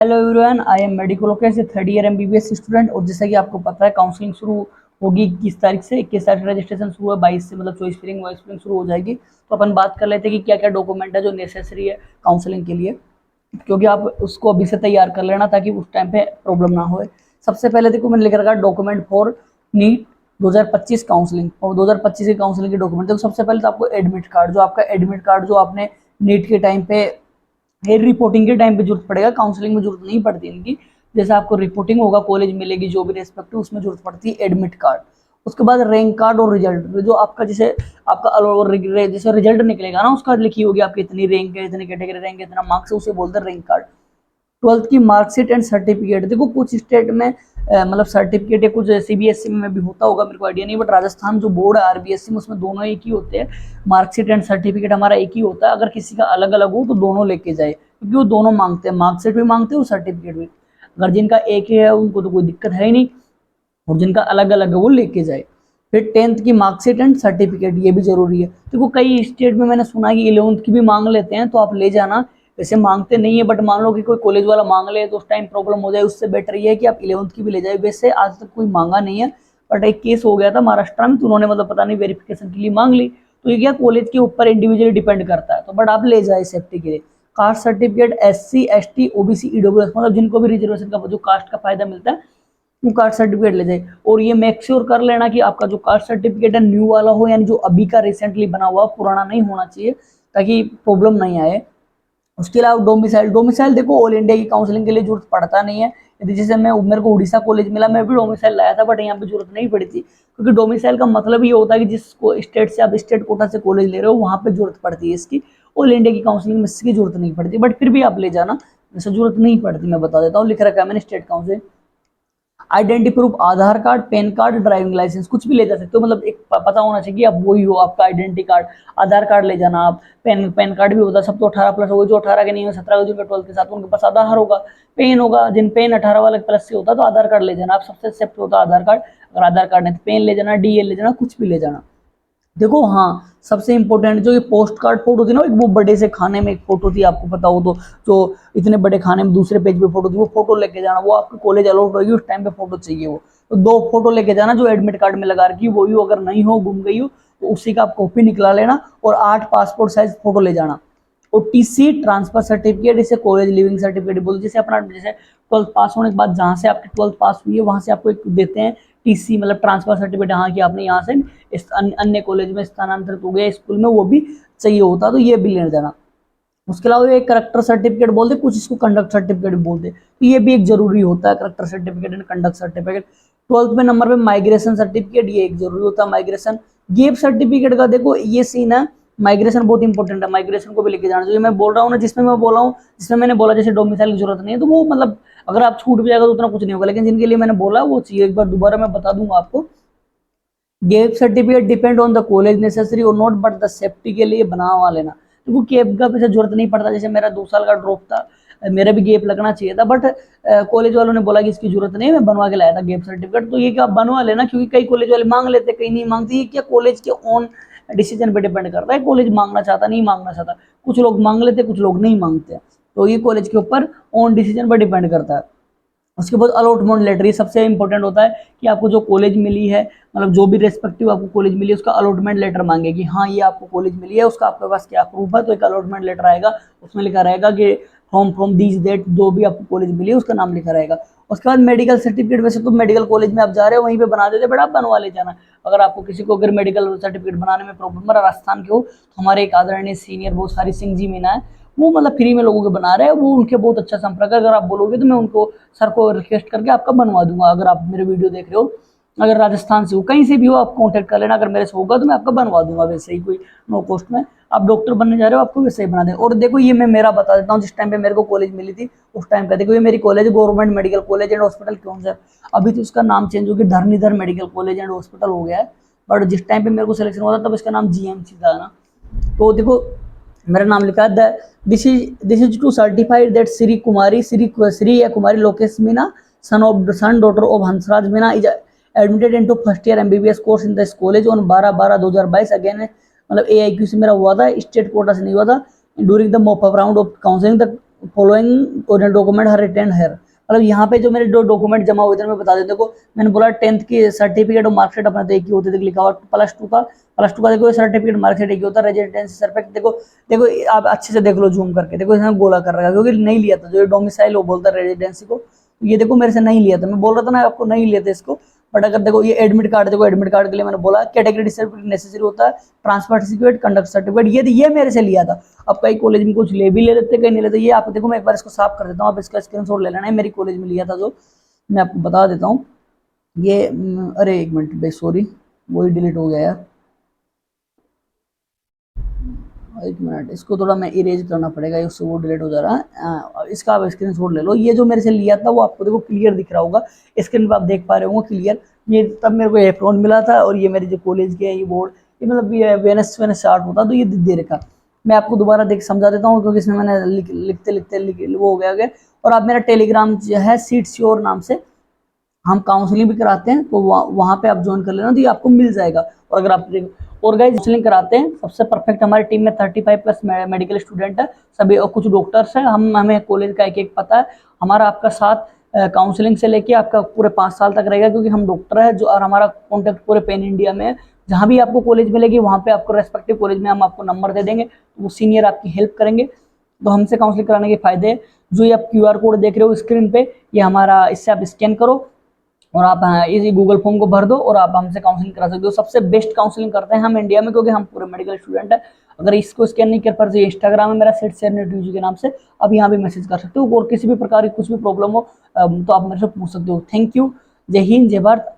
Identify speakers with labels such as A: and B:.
A: Hello everyone, I am medical Lokesh से third year MBBS student. और जैसा कि आपको पता है काउंसलिंग शुरू होगी 21 तारीख से। 21 तारीख रजिस्ट्रेशन शुरू है, 22 से मतलब चॉइस फिलिंग वॉइस फिलिंग शुरू हो जाएगी। तो अपन बात कर लेते हैं कि क्या क्या डॉक्यूमेंट है जो नेसेसरी है काउंसलिंग के लिए, क्योंकि आप उसको अभी से तैयार कर लेना ताकि उस टाइम पे प्रॉब्लम ना हो। सबसे पहले देखो मैंने लिख रखा डॉक्यूमेंट फॉर नीट 2025 काउंसलिंग। और 2025 की काउंसलिंग के डॉक्यूमेंट देखो, सबसे पहले तो आपको एडमिट कार्ड, जो आपका एडमिट कार्ड जो आपने नीट के टाइम पे रिपोर्टिंग के टाइम पे जरूरत पड़ेगा, काउंसलिंग में जरूरत नहीं पड़ती इनकी। जैसे आपको रिपोर्टिंग होगा, कॉलेज मिलेगी जो भी रेस्पेक्टिव, उसमें जरूरत पड़ती है एडमिट कार्ड। उसके बाद रैंक कार्ड और रिजल्ट, जो आपका जैसे आपका जैसे रिजल्ट निकलेगा ना, उसका लिखी होगी आपकी इतनी रैंक है, इतनी कैटेगरी रैंक है, इतना मार्क्स है, उसे बोलते हैं रैंक कार्ड। 12th की मार्कशीट एंड सर्टिफिकेट, देखो कुछ स्टेट में मतलब सर्टिफिकेट है, कुछ सीबीएसई में भी होता होगा, मेरे को आइडिया नहीं, बट राजस्थान जो बोर्ड है आरबीएसई में, उसमें दोनों एक ही होते हैं। मार्कशीट एंड सर्टिफिकेट हमारा एक ही होता है। अगर किसी का अलग अलग हो तो दोनों लेके जाए, क्योंकि वो दोनों मांगते हैं, मार्कशीट भी मांगते हैं और सर्टिफिकेट भी। अगर जिनका एक ही है उनको तो कोई दिक्कत है ही नहीं, और जिनका अलग अलग है वो लेके जाए। फिर 10th की मार्कशीट एंड सर्टिफिकेट, ये भी जरूरी है। देखो कई स्टेट में मैंने सुना कि 11th की भी मांग लेते हैं, तो आप ले जाना। वैसे मांगते नहीं है, बट मान लो कि कोई कॉलेज वाला मांग ले तो उस टाइम प्रॉब्लम हो जाए, उससे बेटर ये है कि आप 11th की भी ले जाए। वैसे आज तक कोई मांगा नहीं है, बट एक केस हो गया था महाराष्ट्र में, तो उन्होंने मतलब पता नहीं वेरिफिकेशन के लिए मांग ली। तो ये क्या कॉलेज के ऊपर इंडिविजुअली डिपेंड करता है, तो बट आप ले जाए सेफ्टी के लिए। Caste certificate SC ST OBC EWS, मतलब जिनको भी रिजर्वेशन का जो कास्ट का फायदा मिलता है वो कास्ट सर्टिफिकेट ले जाए। और ये मेक श्योर कर लेना कि आपका जो कास्ट सर्टिफिकेट है न्यू वाला हो, यानी जो अभी का रिसेंटली बना हुआ, पुराना नहीं होना चाहिए, ताकि प्रॉब्लम नहीं आए। उसके अलावा डोमिसाइल, डोमिसाइल देखो ऑल इंडिया की काउंसलिंग के लिए जरूरत पड़ता नहीं है। यदि जैसे मेरे को उड़ीसा कॉलेज मिला, मैं भी डोमिसाइल लाया था, बट यहाँ पे जरूरत नहीं पड़ी थी, क्योंकि डोमिसाइल का मतलब ये होता है कि जिस स्टेट से आप स्टेट कोटा से कॉलेज ले रहे हो वहां पे जरूरत पड़ती है इसकी। ऑल इंडिया की काउंसलिंग में इसकी जरूरत नहीं पड़ती, बट फिर भी आप ले जाना, जैसे जरूरत नहीं पड़ती। मैं बता देता हूँ, लिख रखा है मैंने state council. Identity proof, Aadhaar card, PAN card, driving licence, कुछ भी ले जा सकते हो, मतलब एक पता होना चाहिए कि आप वही हो, आपका आइडेंटिटी कार्ड। आधार कार्ड ले जाना आप। पैन कार्ड भी होता है, सब तो 18+ होगा, जो 18 के नहीं हो, 17 जिनका 12th के साथ, उनके पास आधार होगा। पेन होगा, जिन पेन 18 वाले प्लस से होता है, तो आधार कार्ड ले जाना आप, सबसे सेफ्ट होता है आधार कार्ड। अगर आधार कार्ड नहीं तो पेन ले जाना, डीएल ले जाना, कुछ भी ले जाना। देखो हाँ, सबसे इंपॉर्टेंट जो ये पोस्ट कार्ड फोटो थी ना, वो बड़े से खाने में एक फोटो थी, आपको पता हो तो, जो इतने बड़े खाने में दूसरे पेज पे फोटो थी, वो फोटो लेके जाना। वो आपके कॉलेज अलाउड रहेगी, उस टाइम पे फोटो चाहिए वो। तो 2 फोटो लेके जाना जो एडमिट कार्ड में लगा रखी, वही हो, अगर नहीं हो, गुम गई हो, तो उसी का आप कॉपी निकला लेना। और 8 पासपोर्ट साइज फोटो ले जाना। और टीसी, ट्रांसफर सर्टिफिकेट, इसे कॉलेज लिविंग सर्टिफिकेट बोलते, जैसे अपना जैसे 12th पास होने के बाद जहाँ से आपकी 12th पास हुई है वहां से आपको एक देते हैं टीसी, मतलब ट्रांसफर सर्टिफिकेट, हाँ कि आपने यहाँ से इस अन्य कॉलेज में स्थानांतरित हो गया, स्कूल में, वो भी चाहिए होता, तो ये भी ले जाना। उसके अलावा एक करेक्टर सर्टिफिकेट बोलते, कुछ इसको कंडक्ट सर्टिफिकेट बोलते, तो ये भी एक जरूरी होता है, character certificate and conduct certificate. 12th में नंबर पे माइग्रेशन सर्टिफिकेट, ये एक जरूरी होता है माइग्रेशन। गेप सर्टिफिकेट का देखो ये सीन है, माइग्रेशन बहुत इंपॉर्टेंट है, माइग्रेशन को भी लेके जाना चाहिए। मैं बोल रहा हूँ ना, जिसमें मैं बोला हूँ, जिसमें मैंने बोला जैसे डोमिसाइल की जरूरत नहीं है, तो वो मतलब अगर आप छूट भी जाएगा तो उतना कुछ नहीं होगा, लेकिन जिनके लिए मैंने बोला वो चाहिए, एक बार दोबारा मैं बता दूंगा आपको। Gap certificate depend on the college necessary और नॉट, बट द सेफ्टी के लिए बनवा लेना। देखो गेप का पैसा जरूरत नहीं पड़ता, जैसे मेरा 2 साल का ड्रॉप था, मेरा भी गेप लगना चाहिए था, बट कॉलेज वालों ने बोला कि इसकी जरूरत नहीं है, मैं बनवा के लाया था गेप सर्टिफिकेट। तो ये क्या बनवा लेना, क्योंकि कई कॉलेज वाले मांग लेते, कई नहीं मांगते, ये क्या कॉलेज के ऑन डिसीजन पे डिपेंड करता है, कॉलेज मांगना चाहता नहीं मांगना चाहता। कुछ लोग मांग लेते, कुछ लोग नहीं मांगते, तो ये कॉलेज के ऊपर ऑन डिसीजन पर डिपेंड करता है। उसके बाद अलॉटमेंट लेटर, ये सबसे इंपॉर्टेंट होता है कि आपको जो कॉलेज मिली है, मतलब जो भी रेस्पेक्टिव आपको कॉलेज मिली है, उसका अलॉटमेंट लेटर मांगे कि हाँ ये आपको कॉलेज मिली है, उसका आपके पास क्या प्रूफ है। तो एक अलॉटमेंट लेटर आएगा, उसमें लिखा रहेगा कि फ्रॉम दिस डेट, जो भी आपको कॉलेज मिली है उसका नाम लिखा रहेगा। उसके बाद मेडिकल सर्टिफिकेट, वैसे तो मेडिकल कॉलेज में आप जा रहे हो वहीं पे बना देते, बट आप बनवा ले जाना। अगर आपको किसी को अगर मेडिकल सर्टिफिकेट बनाने में प्रॉब्लम है, राजस्थान के हो, तो हमारे एक आदरणीय सीनियर बहुत सारी सिंह जी मीना है, वो मतलब फ्री में लोगों के बना रहे हैं, वो उनके बहुत अच्छा संपर्क है। अगर आप बोलोगे तो मैं उनको सर को रिक्वेस्ट करके आपका बनवा दूंगा। अगर आप मेरे वीडियो देख रहे हो, अगर राजस्थान से हो, कहीं से भी हो, आप कांटेक्ट कर लेना, अगर मेरे से होगा तो मैं आपका बनवा दूंगा, वैसे ही कोई नो कॉस्ट में। आप डॉक्टर बनने जा रहे हो, आपको वैसे ही बना दें। और देखो ये मैं मेरा बता देता हूँ, जिस टाइम पे मेरे को कॉलेज मिली थी उस टाइम का, देखो ये मेरी college government medical college and hospital क्यों सर, अभी तो इसका नाम चेंज हो गया, Dharanidhar medical college and hospital हो गया है, बट जिस टाइम पे मेरे को सिलेक्शन हुआ था तब इसका नाम जीएमसी था ना। तो देखो मेरा नाम लिखा है, this is to certified that Shri या Kumari Lokesh Meena son daughter of Hansraj Meena is admitted into first year MBBS course in this college on 12/12/2022। Again मतलब एआईक्यू से मेरा हुआ था, स्टेट कोटा से नहीं हुआ था। During the mop up round of counselling the following document her return है, मतलब यहाँ पे जो मेरे दो डॉक्यूमेंट जमा हुए थे मैं बता देते को, मैंने बोला 10th की सर्टिफिकेट और मार्कशीट अपना तो एक ही होते थे लिखा हुआ, प्लस टू का देखो सर्टिफिकेट मार्कशीट एक ही होता है, रेजिडेंसी सर्टिफिकेट देखो, देखो आप अच्छे से देख लो जूम करके, देखो इसने गोला कर रखा है क्योंकि नहीं लिया था, जो डोमिसाइल वो बोलता है रेजिडेंसी को, ये देखो मेरे से नहीं लिया था, मैं बोल रहा था ना आपको नहीं लेते इसको, बट अगर देखो ये एडमिट कार्ड, देखो एडमिट कार्ड के लिए मैंने बोला कैटेगरी सर्टिफिकेट नेसेसरी होता है, ट्रांसफर सर्टिफिकेट, कंडक्ट सर्टिफिकेट, ये मेरे से लिया था। अब कई कॉलेज में कुछ ले भी ले लेते कहीं नहीं लेते, ये आप देखो मैं एक बार इसको साफ कर देता हूँ, आप इसका स्क्रीनशॉट ले लेना है, मेरी कॉलेज में लिया था जो मैं आपको बता देता हूँ। ये अरे एक मिनट भाई सॉरी, वही डिलीट हो गया यार, एक मिनट इसको थोड़ा मैं इरेज करना पड़ेगा, उससे वो डिलीट हो जा रहा है। इसका आप स्क्रीनशॉट ले लो, ये जो मेरे से लिया था वो आपको देखो क्लियर दिख रहा होगा स्क्रीन पे, आप देख पा रहे होंगे क्लियर, ये तब मेरे को एप्रोन मिला था, और ये मेरे जो कॉलेज के ये बोर्ड, ये मतलब ये वेनस स्टार्ट होता तो ये दे रखा। मैं आपको दोबारा देख समझा देता हूँ क्योंकि इसमें मैंने लिखते लिखते वो हो गया। और आप मेरा टेलीग्राम जो है सीट श्योर नाम से, हम काउंसलिंग भी कराते हैं, तो वहाँ पे आप ज्वाइन कर लेना, तो ये आपको मिल जाएगा। और अगर आप और गाइस काउंसलिंग कराते हैं सबसे परफेक्ट, हमारी टीम में 35 प्लस मेडिकल स्टूडेंट है सभी, और कुछ डॉक्टर्स हैं, हमें कॉलेज का एक एक पता है, हमारा आपका साथ काउंसलिंग से लेके आपका पूरे 5 साल तक रहेगा, क्योंकि हम डॉक्टर है जो, और हमारा कॉन्टैक्ट पूरे पैन इंडिया में है, जहाँ भी आपको कॉलेज मिलेगी वहाँ पे आपको रेस्पेक्टिव कॉलेज में हम आपको नंबर दे देंगे, तो वो सीनियर आपकी हेल्प करेंगे। तो हमसे काउंसलिंग कराने के फायदे, जो ये आप QR कोड देख रहे हो स्क्रीन पे, ये हमारा, इससे आप स्कैन करो और आप इसी गूगल फॉर्म को भर दो और आप हमसे काउंसलिंग करा सकते हो। सबसे बेस्ट काउंसलिंग करते हैं हम इंडिया में, क्योंकि हम पूरे मेडिकल स्टूडेंट है। अगर इसको स्कैन नहीं कर पा रहे, इंस्टाग्राम है मेरा SET के नाम से, अब यहाँ भी मैसेज कर सकते हो, और किसी भी प्रकार की कुछ भी प्रॉब्लम हो तो आप मेरे से पूछ सकते हो। थैंक यू, जय हिंद, जय भारत।